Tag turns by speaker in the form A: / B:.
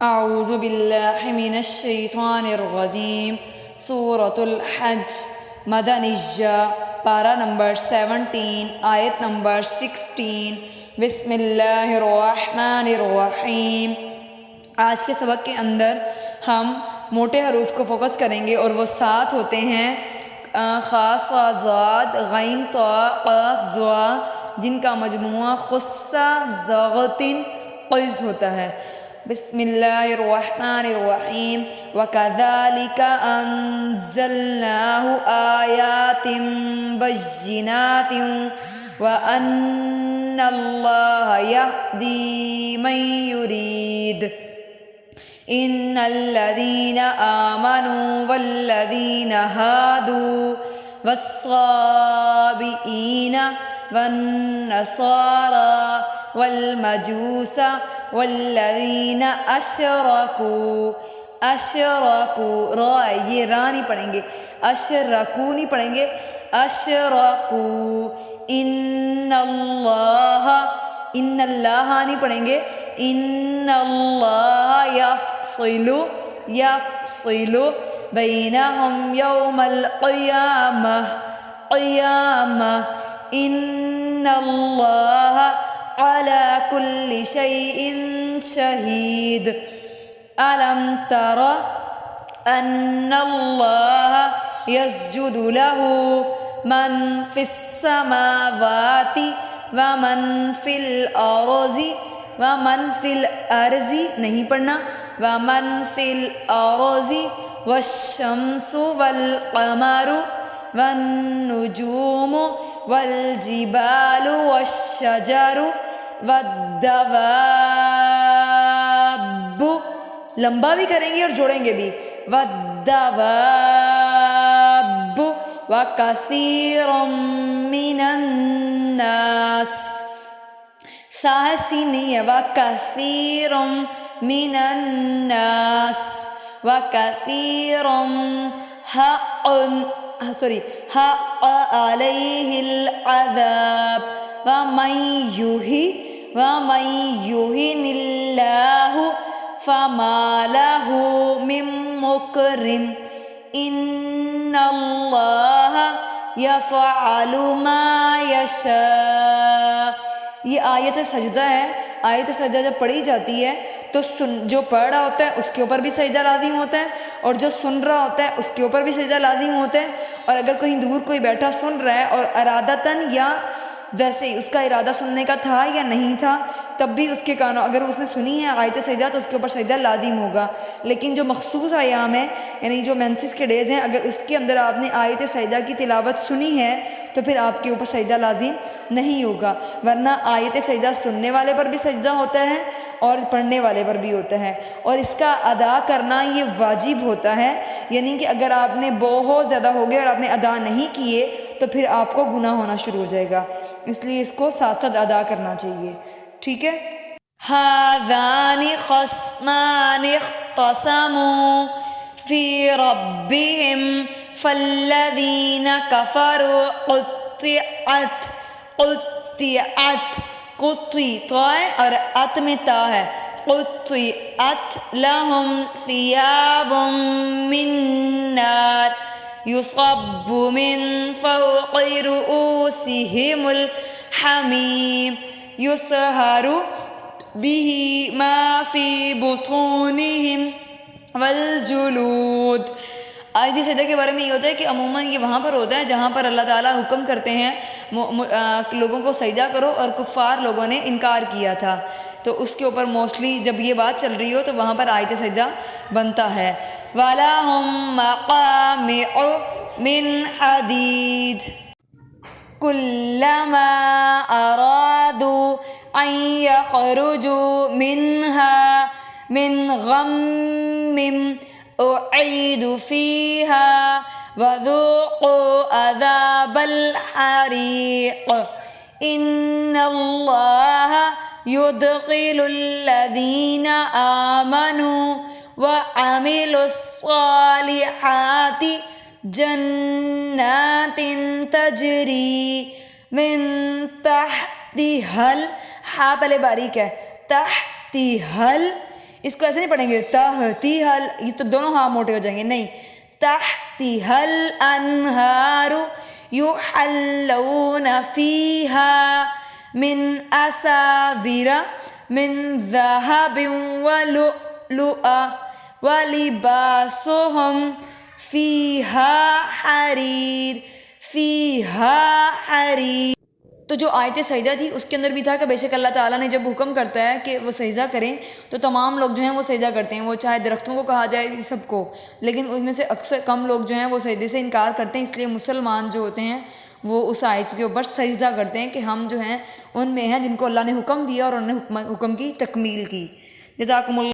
A: اعوذ باللہ من الشیطان الرجیم۔ سورۃ الحج مدنیہ، پارہ نمبر 17، آیت نمبر 16۔ بسم اللہ الرحمن الرحیم۔ آج کے سبق کے اندر ہم موٹے حروف کو فوکس کریں گے اور وہ 7 ہوتے ہیں: خاص ضاد غین طا قاف ظا، جن کا مجموعہ خص ضغطن قز ہوتا ہے۔ بسم اللہ الرحمن الرحیم۔ وَكَذَلِكَ أَنزَلْنَاهُ آيَاتٍ بَيِّنَاتٍ وَأَنَّ اللَّهَ يَهْدِي مَن يُرِيدُ۔ إِنَّ الَّذِينَ آمَنُوا وَالَّذِينَ هَادُوا وَالصَّابِئِينَ وَالنَّصَارَى وَالْمَجُوسَ وَالَّذِينَ أَشْرَكُوا را، یہ را نہیں پڑھیں گے، اشرکو نہیں پڑھیں گے، اشرکو۔ ان اللہ نہیں پڑھیں گے، ان اللہ یفصل بینہم یوم القیامہ، قیامہ۔ ان اللہ علی کل شیء شہید۔ ألم تر أن الله يسجد له من في السماوات ومن في الأرض نہیں پڑھنا، ومن في الأرض والشمس والقمر والنجوم والجبال والشجر والدواب، لمبا بھی کریں گے اور جوڑیں گے بھی، والدواب وَكَثِيرٌ مِّنَ النَّاسِ، ساہ سین نہیں ہے، وَكَثِيرٌ مِّنَ النَّاسِ، وَكَثِيرٌ حَقَّ عَلَيْهِ الْعَذَابُ وَمَن يُهِنِ اللَّهُ فَمَا لَهُ مِن مُّكْرِمٍ۔ إِنَّ اللَّهَ يَفْعَلُ مَا يَشَاءُ۔ یہ آیت سجدہ ہے۔ آیت سجدہ جب پڑھی جاتی ہے تو جو پڑھ رہا ہوتا ہے اس کے اوپر بھی سجدہ لازم ہوتا ہے، اور جو سن رہا ہوتا ہے اس کے اوپر بھی سجدہ لازم ہوتا ہے۔ اور اگر کہیں دور کوئی بیٹھا سن رہا ہے اور ارادتاً یا ویسے ہی اس کا ارادہ سننے کا تھا یا نہیں تھا، تب بھی اس کے کانوں، اگر اس نے سنی ہے آیت سجدہ تو اس کے اوپر سجدہ لازم ہوگا۔ لیکن جو مخصوص ایام ہے، یعنی جو مینسس کے ڈیز ہیں، اگر اس کے اندر آپ نے آیت سجدہ کی تلاوت سنی ہے تو پھر آپ کے اوپر سجدہ لازم نہیں ہوگا، ورنہ آیت سجدہ سننے والے پر بھی سجدہ ہوتا ہے اور پڑھنے والے پر بھی ہوتا ہے، اور اس کا ادا کرنا یہ واجب ہوتا ہے، یعنی کہ اگر آپ نے بہت زیادہ ہو گیا اور آپ نے ادا نہیں کیے تو پھر آپ کو گناہ ہونا شروع ہو جائے گا، اس لیے اس کو ساتھ ساتھ ادا کرنا چاہیے، ٹھیک ہے۔ هَذَانِ خَصْمَانِ اخْتَصَمُوا فِي رَبِّهِمْ فَالَّذِينَ كَفَرُوا قُطِّعَتْ اور ات میں تا ہے، قُطِّعَتْ لَهُمْ ثِيَابٌ مِّن نَّارٍ يُصَبُّ مِن فَوْقِ رُءُوسِهِمُ الْحَمِيمُ يُصْهَرُ بِهِ مَا فِي بُطُونِهِمْ وَالْجُلُودُ۔ آیت سجدہ کے بارے میں یہ ہوتا ہے کہ عموماً یہ وہاں پر ہوتا ہے جہاں پر اللہ تعالیٰ حکم کرتے ہیں لوگوں کو سجدہ کرو، اور کفار لوگوں نے انکار کیا تھا، تو اس کے اوپر موسٹلی جب یہ بات چل رہی ہو تو وہاں پر آیت سجدہ بنتا ہے۔ وَلَهُم مَّقَامِعُ مِنْ حَدِيدٍ كُلَّمَا أَرَادُوا أَن يَخْرُجُوا مِنْهَا مِنْ غَمٍّ أُعِيدُوا فِيهَا وَذُوقُوا عَذَابَ الْحَرِيقِ۔ إِنَّ اللَّهَ يُدْخِلُ الَّذِينَ آمَنُوا وَعَمِلُوا الصَّالِحَاتِ جَنَّاتٍ تَجْرِي مِن تَحْتِهَا ہا پہلے باریک ہے، تحتہل اس کو ایسے نہیں پڑھیں گے تحتیہل، یہ تو دونوں ہاں موٹے ہو جائیں گے، نہیں، تحتیہل انہار یحلون فیہا من اساور من ذہب ولؤلؤا ولباسهم فیہا حریر، فیہا حریر۔ تو جو آیت سجدہ تھی اس کے اندر بھی تھا کہ بے شک اللہ تعالیٰ نے جب حکم کرتا ہے کہ وہ سجدہ کریں تو تمام لوگ جو ہیں وہ سجدہ کرتے ہیں، وہ چاہے درختوں کو کہا جائے سب کو، لیکن ان میں سے اکثر کم لوگ جو ہیں وہ سجدے سے انکار کرتے ہیں، اس لیے مسلمان جو ہوتے ہیں وہ اس آیت کے اوپر سجدہ کرتے ہیں کہ ہم جو ہیں ان میں ہیں جن کو اللہ نے حکم دیا اور انہوں نے حکم کی تکمیل کی۔ جزاکم اللہ۔